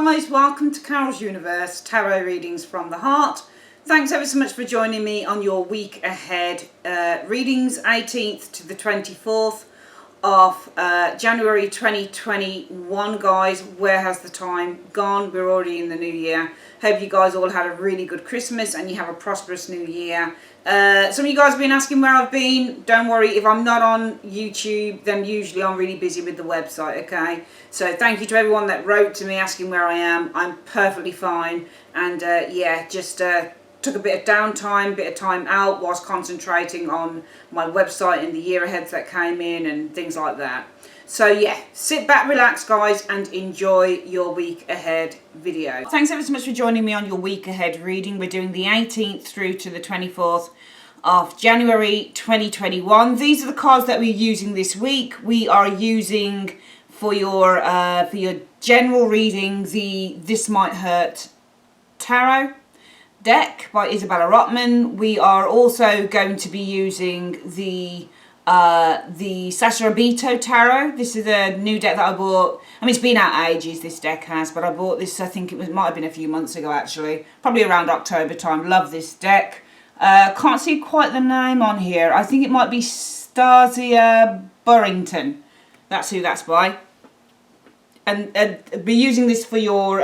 guys, welcome to Carol's Universe, Tarot Readings from the Heart. Thanks ever so much for joining me on your week ahead readings, 18th to the 24th of January 2021, guys. Where has the time gone? We're already in the new year. Hope you guys all had a really good Christmas and you have a prosperous new year. Some of you guys have been asking where I've been. Don't worry, if I'm not on YouTube, then usually I'm really busy with the website, okay? So thank you to everyone that wrote to me asking where I am. I'm perfectly fine. And yeah, just took a bit of downtime, bit of time out whilst concentrating on my website and the year aheads that came in and things like that. So yeah, sit back, relax guys, and enjoy your week ahead video. Thanks ever so much for joining me on your week ahead reading. We're doing the 18th through to the 24th of January 2021. These are the cards that we're using this week. We are using for your general reading the This Might Hurt Tarot deck by Isabella Rotman. We are also going to be using the Sasarabito Tarot. This is a new deck that I bought. I mean, it's been out ages, this deck has, but I bought this, I think might have been a few months ago actually, probably around October time. Love this deck. Can't see quite the name on here. I think it might be Stasia Burrington. That's who that's by. And be using this for your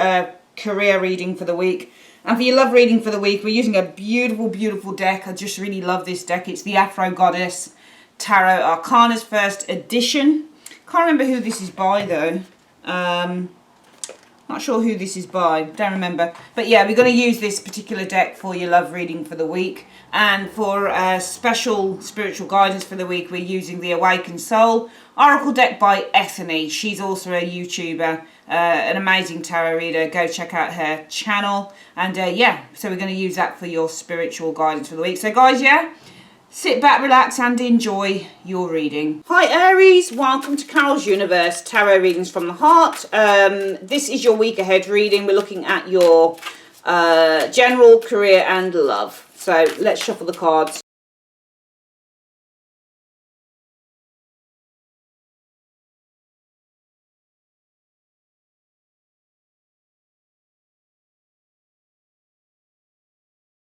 career reading for the week. And for your love reading for the week, we're using a beautiful, beautiful deck. I just really love this deck. It's the Afro Goddess Tarot Arcana's first edition. Can't remember who this is by though. Not sure who this is by. Don't remember. But yeah, we're going to use this particular deck for your love reading for the week. And for special spiritual guidance for the week, we're using the Awakened Soul Oracle deck by Ethany. She's also a YouTuber, an amazing tarot reader. Go check out her channel. And yeah, so we're going to use that for your spiritual guidance for the week. So guys, yeah, sit back, relax, and enjoy your reading. Hi Aries, welcome to Carol's Universe, Tarot Readings from the Heart. This is your week ahead reading. We're looking at your general, career, and love. So let's shuffle the cards.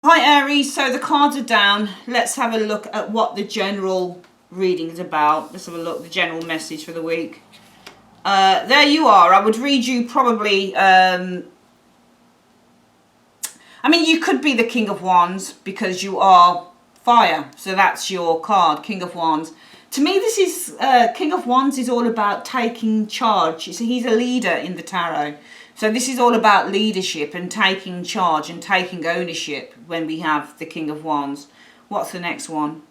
Hi Aries, so the cards are down. Let's have a look at what the general reading is about. Let's have a look, the general message for the week. There you are. I would read you probably, I mean, you could be the King of Wands because you are fire. So that's your card, King of Wands. To me, this is, King of Wands is all about taking charge. He's a leader in the tarot. So this is all about leadership and taking charge and taking ownership when we have the King of Wands. What's the next one?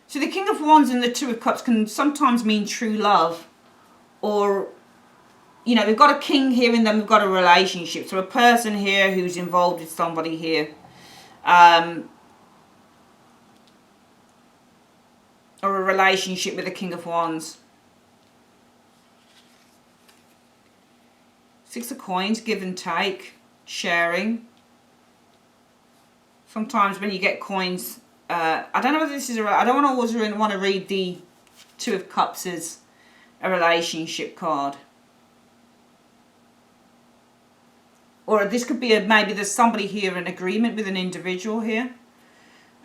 So the King of Wands and the Two of Cups can sometimes mean true love, or, you know, we've got a king here and then we've got a relationship. So a person here who's involved with somebody here. Or a relationship with the King of Wands. Six of Coins, give and take, sharing. Sometimes when you get coins, I don't know whether this is I don't always want to read the Two of Cups as a relationship card. Or this could be maybe there's somebody here in agreement with an individual here.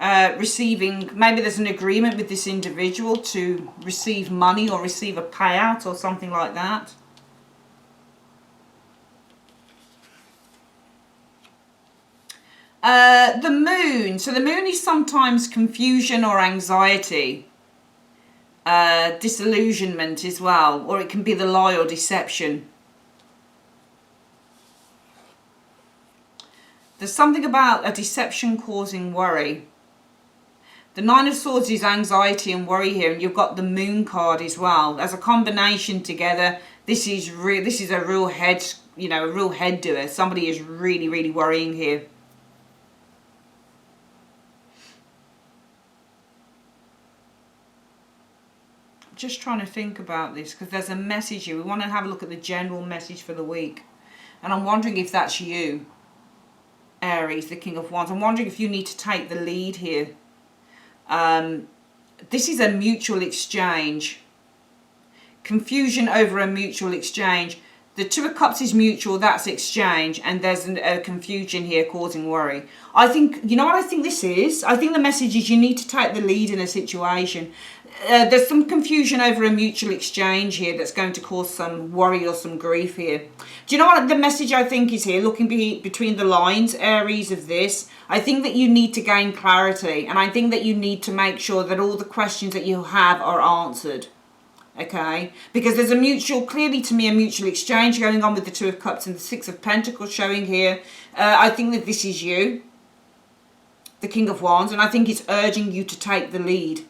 Receiving, maybe there's an agreement with this individual to receive money or receive a payout or something like that. The moon. So the moon is sometimes confusion or anxiety. Disillusionment as well. Or it can be the lie or deception. There's something about a deception causing worry. The Nine of Swords is anxiety and worry here. And you've got the moon card as well. As a combination together, this is a real head, you know, a real head doer. Somebody is really, really worrying here. Just trying to think about this because there's a message here. We want to have a look at the general message for the week. And I'm wondering if that's you, Aries, the King of Wands. I'm wondering if you need to take the lead here. This is a mutual exchange. confusion over a mutual exchange. The Two of Cups is mutual, that's exchange, and there's a confusion here causing worry. I think, you know what I think this is? I think the message is you need to take the lead in a situation. There's some confusion over a mutual exchange here that's going to cause some worry or some grief here. Do you know what the message I think is here? Looking between the lines, Aries, of this, I think that you need to gain clarity, and I think that you need to make sure that all the questions that you have are answered. Okay, because there's a mutual, clearly to me, a mutual exchange going on with the Two of Cups and the Six of Pentacles showing here. I think that this is you, the King of Wands, and I think it's urging you to take the lead.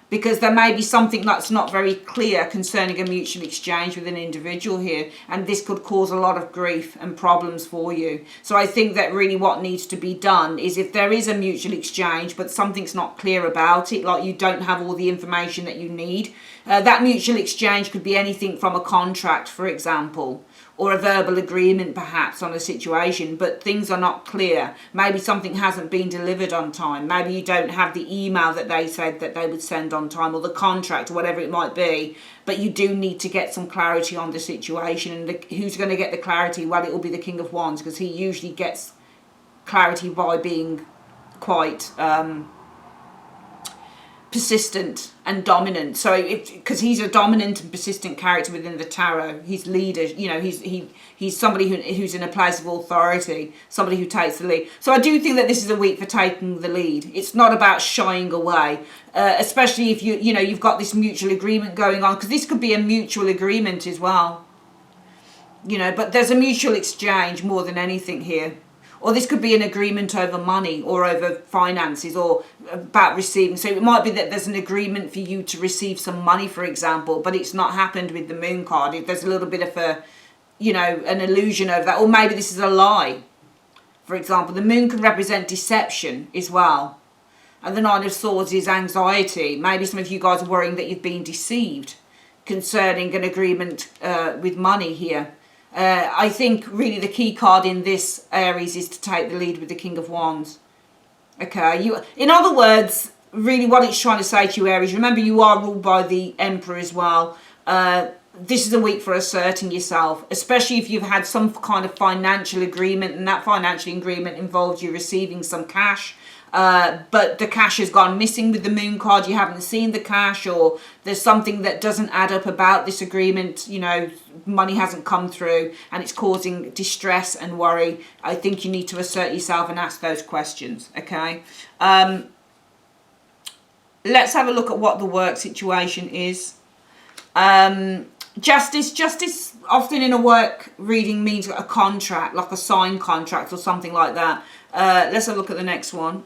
Because there may be something that's not very clear concerning a mutual exchange with an individual here. And this could cause a lot of grief and problems for you. So I think that really what needs to be done is if there is a mutual exchange, but something's not clear about it, like you don't have all the information that you need. That mutual exchange could be anything from a contract, for example, or a verbal agreement perhaps on a situation, but things are not clear. Maybe something hasn't been delivered on time. Maybe you don't have the email that they said that they would send on time, or the contract, or whatever it might be, but you do need to get some clarity on the situation. And who's going to get the clarity? Well, it will be the King of Wands, because he usually gets clarity by being quite persistent and dominant. So because he's a dominant and persistent character within the tarot, he's leader, you know, he's somebody who's in a place of authority, somebody who takes the lead. So I do think that this is a week for taking the lead. It's not about shying away, especially if you've got this mutual agreement going on, because this could be a mutual agreement as well, but there's a mutual exchange more than anything here. Or this could be an agreement over money or over finances or about receiving. So it might be that there's an agreement for you to receive some money, for example, but it's not happened with the Moon card. There's a little bit of an illusion over that. Or maybe this is a lie. For example, the Moon can represent deception as well. And the Nine of Swords is anxiety. Maybe some of you guys are worrying that you've been deceived concerning an agreement with money here. I think really the key card in this, Aries, is to take the lead with the King of Wands. Okay, in other words, really what it's trying to say to you, Aries, remember you are ruled by the Emperor as well. This is a week for asserting yourself, especially if you've had some kind of financial agreement, and that financial agreement involves you receiving some cash. But the cash has gone missing with the Moon card. You haven't seen the cash, or there's something that doesn't add up about this agreement. Money hasn't come through and it's causing distress and worry. I think you need to assert yourself and ask those questions. Okay. Let's have a look at what the work situation is. Justice often in a work reading means a contract, like a signed contract or something like that. Let's have a look at the next one.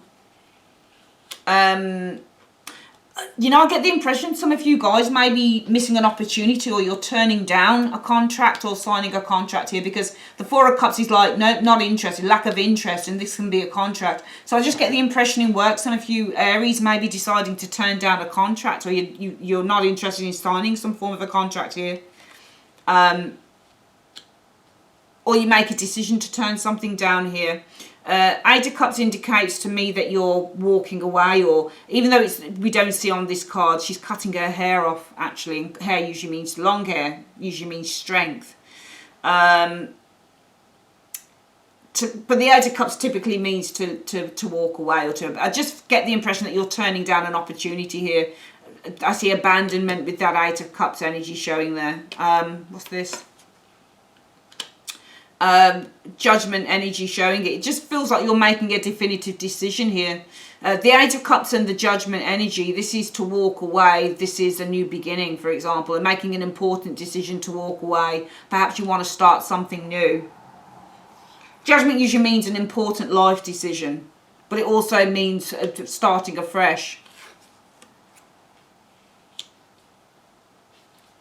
I get the impression some of you guys may be missing an opportunity, or you're turning down a contract or signing a contract here, because the Four of Cups is like, no, not interested, lack of interest, and this can be a contract. So I just get the impression in work some of you Aries may be deciding to turn down a contract, or you're not interested in signing some form of a contract here. Or you make a decision to turn something down here. Eight of Cups indicates to me that you're walking away, or even though we don't see on this card, she's cutting her hair off actually. Hair usually means long hair, usually means strength. But the Eight of Cups typically means to walk away, or to. I just get the impression that you're turning down an opportunity here. I see abandonment with that Eight of Cups energy showing there. What's this? Judgment energy showing it. It just feels like you're making a definitive decision here. The Eight of Cups and the Judgment energy, this is to walk away. This is a new beginning, for example, and making an important decision to walk away. Perhaps you want to start something new. Judgment usually means an important life decision, but it also means starting afresh.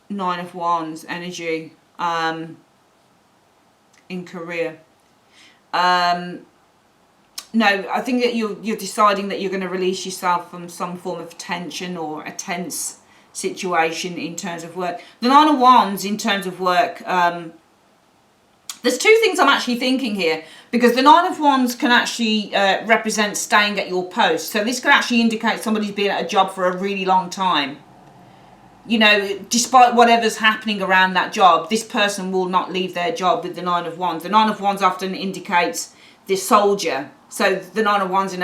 Nine of Wands energy. In career. No, I think that you're deciding that you're going to release yourself from some form of tension or a tense situation in terms of work. The Nine of Wands in terms of work, there's two things I'm actually thinking here, because the Nine of Wands can actually represent staying at your post. So this could actually indicate somebody's been at a job for a really long time. you know, despite whatever's happening around that job, this person will not leave their job with the Nine of Wands. The Nine of Wands often indicates the soldier. So the Nine of Wands in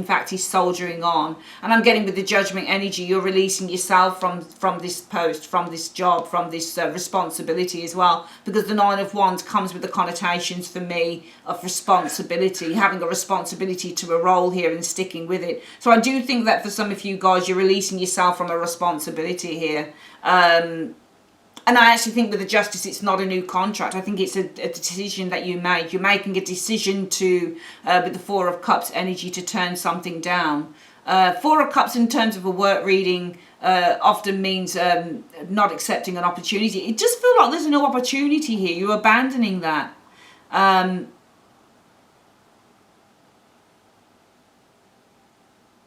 fact is soldiering on. And I'm getting with the Judgment energy, you're releasing yourself from this post, from this job, from this responsibility as well. Because the Nine of Wands comes with the connotations for me of responsibility, having a responsibility to a role here and sticking with it. So I do think that for some of you guys, you're releasing yourself from a responsibility here. And I actually think with the Justice, it's not a new contract. I think it's a decision that you made. You're making a decision to, with the Four of Cups energy, to turn something down. Four of Cups in terms of a work reading often means not accepting an opportunity. It just feels like there's no opportunity here. You're abandoning that.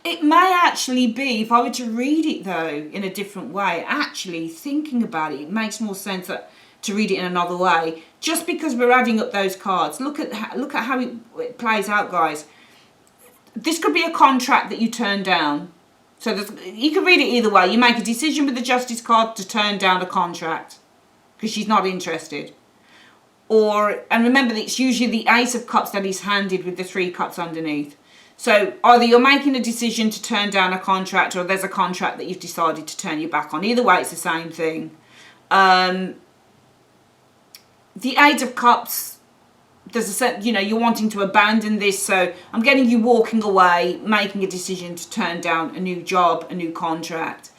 It may actually be, if I were to read it though in a different way, actually thinking about it, it makes more sense to read it in another way. Just because we're adding up those cards, look at how it plays out, guys. This could be a contract that you turn down. So you can read it either way. You make a decision with the Justice card to turn down a contract because she's not interested. And remember that it's usually the Ace of Cups that is handed with the Three Cups underneath. So either you're making a decision to turn down a contract, or there's a contract that you've decided to turn your back on. Either way, it's the same thing. The Eight of Cups, there's a set, you know, you're wanting to abandon this. So I'm getting you walking away, making a decision to turn down a new job, a new contract.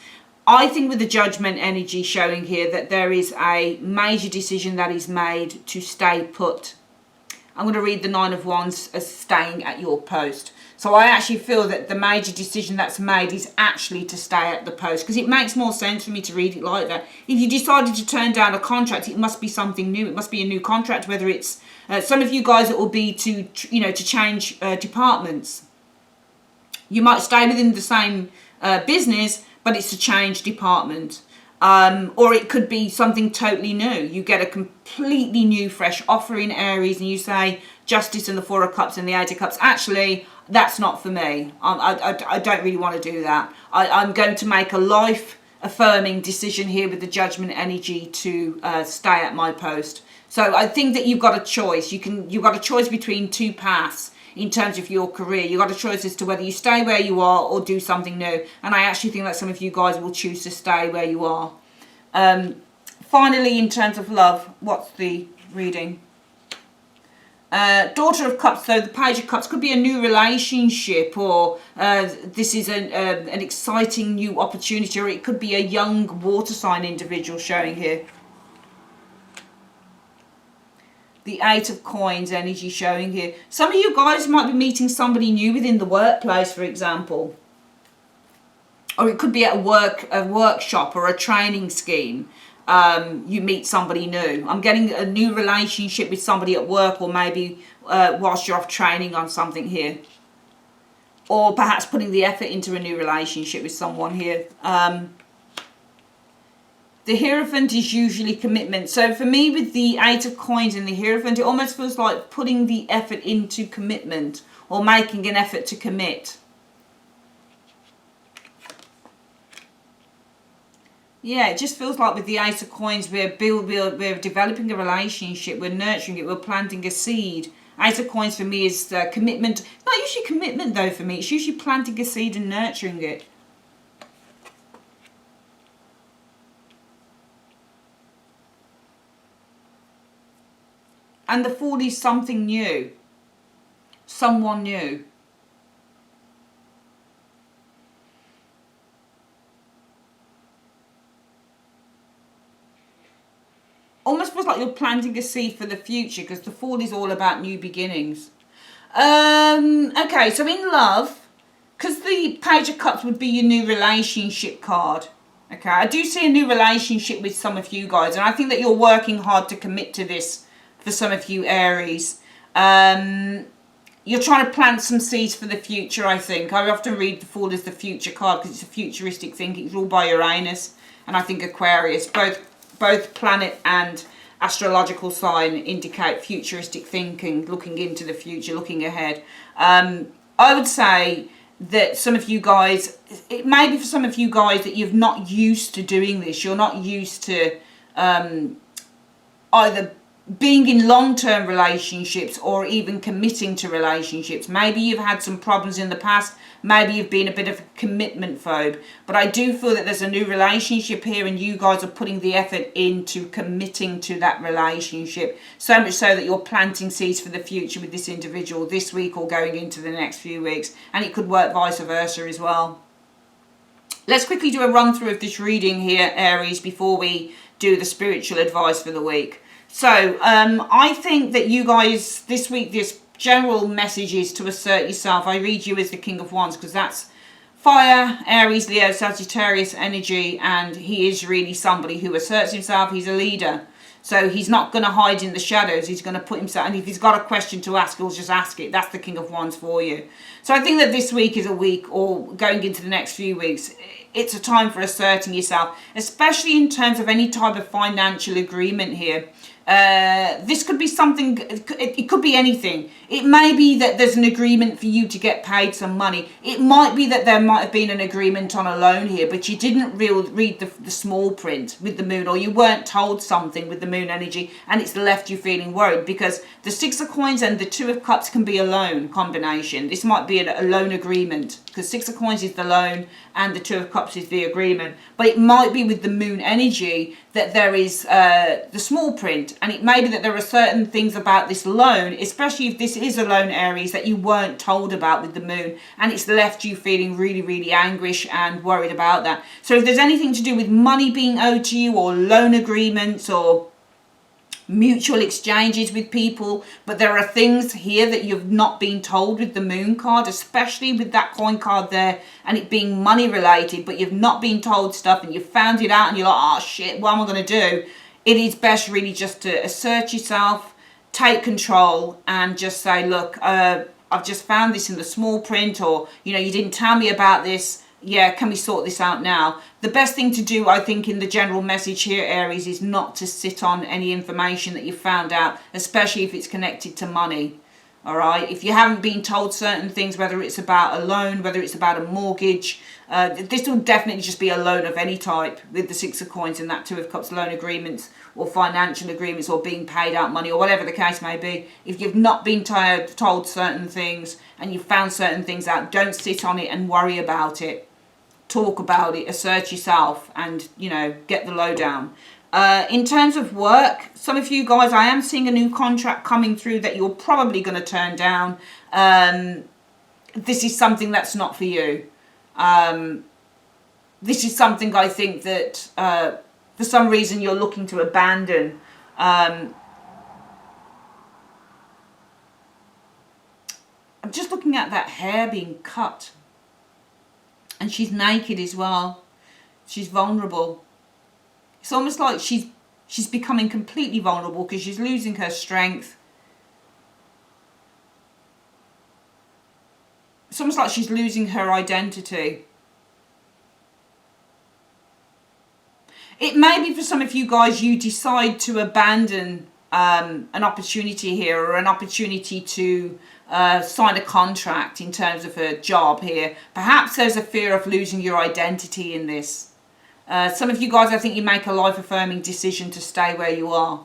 I think with the Judgment energy showing here that there is a major decision that is made to stay put. I'm going to read the Nine of Wands as staying at your post. So I actually feel that the major decision that's made is actually to stay at the post, because it makes more sense for me to read it like that. If you decided to turn down a contract, it must be something new. It must be a new contract, whether it's some of you guys, it will be to change departments. You might stay within the same business, but it's to change department. Or it could be something totally new. You get a completely new, fresh offer in Aries, and you say, Justice and the Four of Cups and the Eight of Cups, actually, that's not for me. I don't really want to do that. I'm going to make a life-affirming decision here with the Judgment energy to stay at my post. So I think that you've got a choice. You've got a choice between two paths in terms of your career. You've got a choice as to whether you stay where you are or do something new. And I actually think that some of you guys will choose to stay where you are. Finally, in terms of love, what's the reading? Daughter of Cups, though, the Page of Cups could be a new relationship, or this is an exciting new opportunity, or it could be a young water sign individual showing here. The Eight of Coins energy showing here. Some of you guys might be meeting somebody new within the workplace, for example. Or it could be at a workshop or a training scheme. You meet somebody new. I'm getting a new relationship with somebody at work, or maybe whilst you're off training on something here. Or perhaps putting the effort into a new relationship with someone here. The Hierophant is usually commitment. So for me, with the Eight of Coins and the Hierophant, it almost feels like putting the effort into commitment, or making an effort to commit. Yeah, it just feels like with the Ace of Coins, we're developing a relationship, we're nurturing it, we're planting a seed. Ace of Coins for me is commitment. Not usually commitment though for me, it's usually planting a seed and nurturing it. And the Fool is something new, someone new. Almost feels like you're planting a seed for the future, because the Fool is all about new beginnings. Okay, so in love, because the Page of Cups would be your new relationship card. Okay, I do see a new relationship with some of you guys, and I think that you're working hard to commit to this for some of you Aries. You're trying to plant some seeds for the future, I think. I often read the Fool as the future card because it's a futuristic thinking. It's ruled by Uranus and I think Aquarius. Both planet and astrological sign indicate futuristic thinking, looking into the future, looking ahead. I would say that some of you guys, it may be for some of you guys that you're not used to doing this. You're not used to either being in long-term relationships or even committing to relationships. Maybe you've had some problems in the past. Maybe you've been a bit of a commitment phobe. But I do feel that there's a new relationship here and you guys are putting the effort into committing to that relationship. So much so that you're planting seeds for the future with this individual this week or going into the next few weeks. And it could work vice versa as well. Let's quickly do a run through of this reading here, Aries, before we do the spiritual advice for the week. So I think that you guys this week, this general message is to assert yourself. I read you as the King of Wands because that's fire, Aries, Leo, Sagittarius energy, and he is really somebody who asserts himself. He's a leader. So he's not going to hide in the shadows. He's going to put himself, and if he's got a question to ask, he'll just ask it. That's the King of Wands for you. So I think that this week is a week, or going into the next few weeks, it's a time for asserting yourself, especially in terms of any type of financial agreement here. This could be something, it could be anything. It may be that there's an agreement for you to get paid some money. It might be that there might have been an agreement on a loan here, but you didn't read the small print with the moon, or you weren't told something with the moon energy, and it's left you feeling worried because the Six of Coins and the Two of Cups can be a loan combination. This might be a loan agreement because Six of Coins is the loan and the Two of Cups is the agreement. But it might be with the moon energy that there is the small print, and it may be that there are certain things about this loan, especially if this is a loan, Aries, that you weren't told about with the moon, and it's left you feeling really, really anguish and worried about that. So if there's anything to do with money being owed to you, or loan agreements, or mutual exchanges with people, but there are things here that you've not been told with the moon card, especially with that coin card there and it being money related, but you've not been told stuff and you found it out and you're like, oh shit, what am I going to do? It is best really just to assert yourself, take control, and just say, look, I've just found this in the small print, or you didn't tell me about this. Yeah, can we sort this out now? The best thing to do, I think, in the general message here, Aries, is not to sit on any information that you found out, especially if it's connected to money. All right? If you haven't been told certain things, whether it's about a loan, whether it's about a mortgage, this will definitely just be a loan of any type with the Six of Coins and that Two of Cups, loan agreements or financial agreements or being paid out money or whatever the case may be. If you've not been told certain things and you've found certain things out, don't sit on it and worry about it. Talk about it, assert yourself, and get the lowdown. In terms of work, some of you guys, I am seeing a new contract coming through that you're probably going to turn down. This is something that's not for you. This is something I think that for some reason you're looking to abandon. I'm just looking at that hair being cut. And she's naked as well. She's vulnerable. It's almost like she's becoming completely vulnerable because she's losing her strength. It's almost like she's losing her identity. It may be for some of you guys you decide to abandon an opportunity here, or an opportunity to sign a contract in terms of a job here. Perhaps there's a fear of losing your identity in this. Some of you guys, I think you make a life-affirming decision to stay where you are.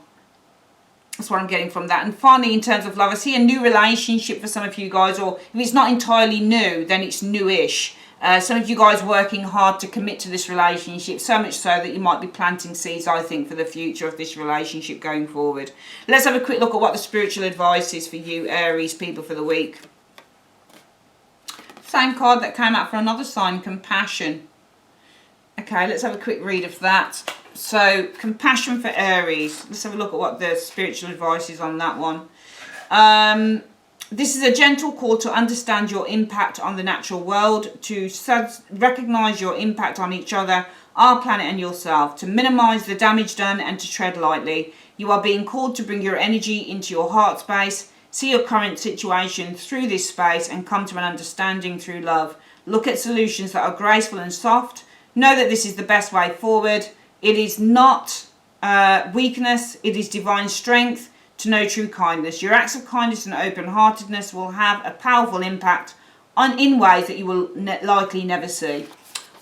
That's what I'm getting from that. And finally, in terms of love, I see a new relationship for some of you guys, or if it's not entirely new, then it's newish. Some of you guys working hard to commit to this relationship, so much so that you might be planting seeds, I think, for the future of this relationship going forward. Let's have a quick look at what the spiritual advice is for you, Aries people, for the week. Same card that came out for another sign, compassion. Okay, let's have a quick read of that. So, compassion for Aries. Let's have a look at what the spiritual advice is on that one. This is a gentle call to understand your impact on the natural world, to recognize your impact on each other, our planet and yourself, to minimize the damage done and to tread lightly. You are being called to bring your energy into your heart space, see your current situation through this space and come to an understanding through love. Look at solutions that are graceful and soft. Know that this is the best way forward. It is not weakness, it is divine strength. To know true kindness. Your acts of kindness and open-heartedness will have a powerful impact in ways that you will likely never see.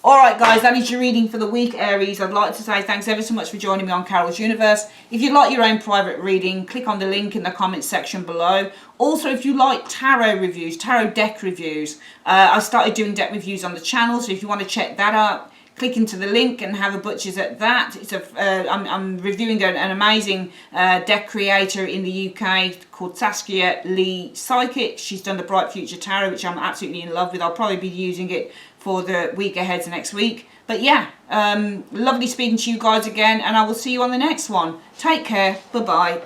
Alright guys, that is your reading for the week, Aries. I'd like to say thanks ever so much for joining me on Carol's Universe. If you'd like your own private reading, click on the link in the comments section below. Also, if you like tarot reviews, tarot deck reviews, I started doing deck reviews on the channel, so if you want to check that out, click into the link and have a butcher's at that. I'm reviewing an amazing deck creator in the UK called Saskia Lee Psychic. She's done the Bright Future Tarot, which I'm absolutely in love with. I'll probably be using it for the week ahead next week. But yeah, lovely speaking to you guys again, and I will see you on the next one. Take care. Bye-bye.